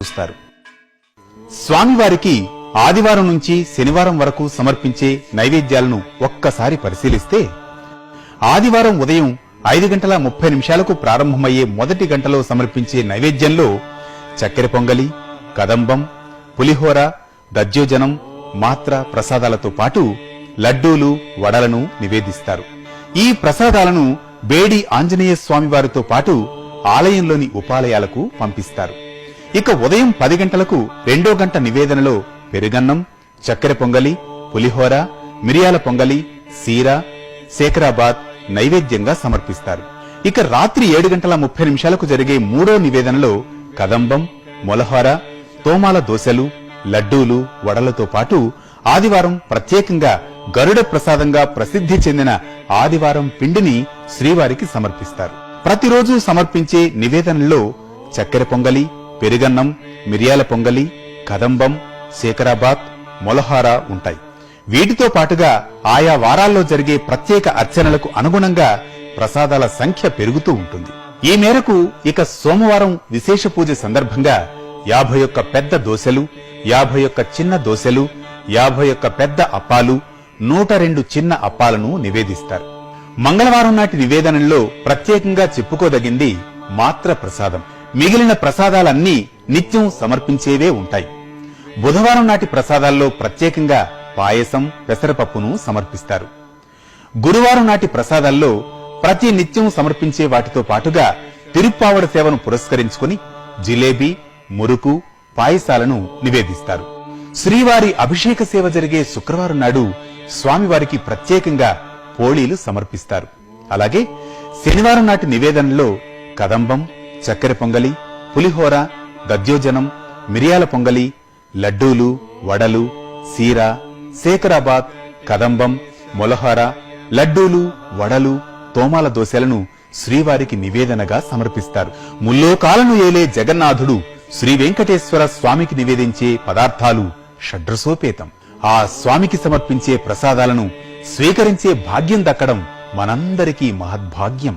చూస్తారు. స్వామివారికి ఆదివారం నుంచి శనివారం వరకు సమర్పించే నైవేద్యాలను ఒక్కసారి పరిశీలిస్తే ఆదివారం ఉదయం 5:30 ప్రారంభమయ్యే మొదటి గంటలో సమర్పించే నైవేద్యంలో చక్కెర పొంగలి, కదంబం, పులిహోర, దధ్యోజనం, మాత్ర ప్రసాదాలతో పాటు లడ్డూలు, వడలను నివేదిస్తారు. ఈ ప్రసాదాలను బేడి ఆంజనేయ స్వామివారితో పాటు ఆలయంలోని ఉపాలయాలకు పంపిస్తారు. ఇక ఉదయం 10 గంటలకు 2వ గంట నివేదనలో పెరుగన్నం, చక్కెర పొంగలి, పులిహోర, మిరియాల పొంగలి, సీర, శేఖరాబాద్ నైవేద్యంగా సమర్పిస్తారు. ఇక రాత్రి 7:30 జరిగే 3వ నివేదనలో కదంబం, మొలహోర, తోమాల దోశలు, లడ్డూలు, వడలతో పాటు ఆదివారం ప్రత్యేకంగా గరుడ ప్రసాదంగా ప్రసిద్ధి చెందిన ఆదివారం పిండిని శ్రీవారికి సమర్పిస్తారు. ప్రతిరోజు సమర్పించే నివేదనలో చక్కెర పొంగలి, పెరుగన్నం, మిరియాల పొంగలి, కదంబం, శేఖరాబాద్, మొలహార ఉంటాయి. వీటితో పాటుగా ఆయా వారాల్లో జరిగే ప్రత్యేక అర్చనలకు అనుగుణంగా ప్రసాదాల సంఖ్య పెరుగుతూ ఉంటుంది. ఈ మేరకు ఇక సోమవారం విశేష పూజ సందర్భంగా 51 పెద్ద దోశలు, 51 చిన్న దోశలు, 51 పెద్ద అప్పాలు, 102 చిన్న అప్పాలను నివేదిస్తారు. మంగళవారం నాటి నివేదనలో ప్రత్యేకంగా చెప్పుకోదగింది మాత్ర ప్రసాదం. మిగిలిన ప్రసాదాలన్నీ నిత్యం సమర్పించేవే ఉంటాయి. బుధవారం నాటి ప్రసాదాల్లో ప్రత్యేకంగా పాయసం, పెసరపప్పును సమర్పిస్తారు. గురువారం నాటి ప్రసాదాల్లో ప్రతి నిత్యం సమర్పించే వాటితో పాటుగా తిరుప్పావడ సేవను పురస్కరించుకుని జిలేబీ, మురుకు, పాయసాలను నివేదిస్తారు. శ్రీవారి అభిషేక సేవ జరిగే శుక్రవారం నాడు స్వామివారికి ప్రత్యేకంగా పోళీలు సమర్పిస్తారు. అలాగే శనివారం నాటి నివేదనలో కదంబం, చక్కెర పొంగలి, పులిహోర, దధ్యోజనం, మిరియాల పొంగలి, లడ్డూలు, వడలు, సీర, శేఖరాబాద్, కదంబం, మొలహార, లడ్డూలు, వడలు, తోమాల దోశలను శ్రీవారికి నివేదనగా సమర్పిస్తారు. ముల్లోకాలను ఏలే జగన్నాథుడు శ్రీ వెంకటేశ్వర స్వామికి నివేదించే పదార్థాలు షడ్రసోపేతం. ఆ స్వామికి సమర్పించే ప్రసాదాలను స్వీకరించే భాగ్యం దక్కడం మనందరికీ మహద్భాగ్యం.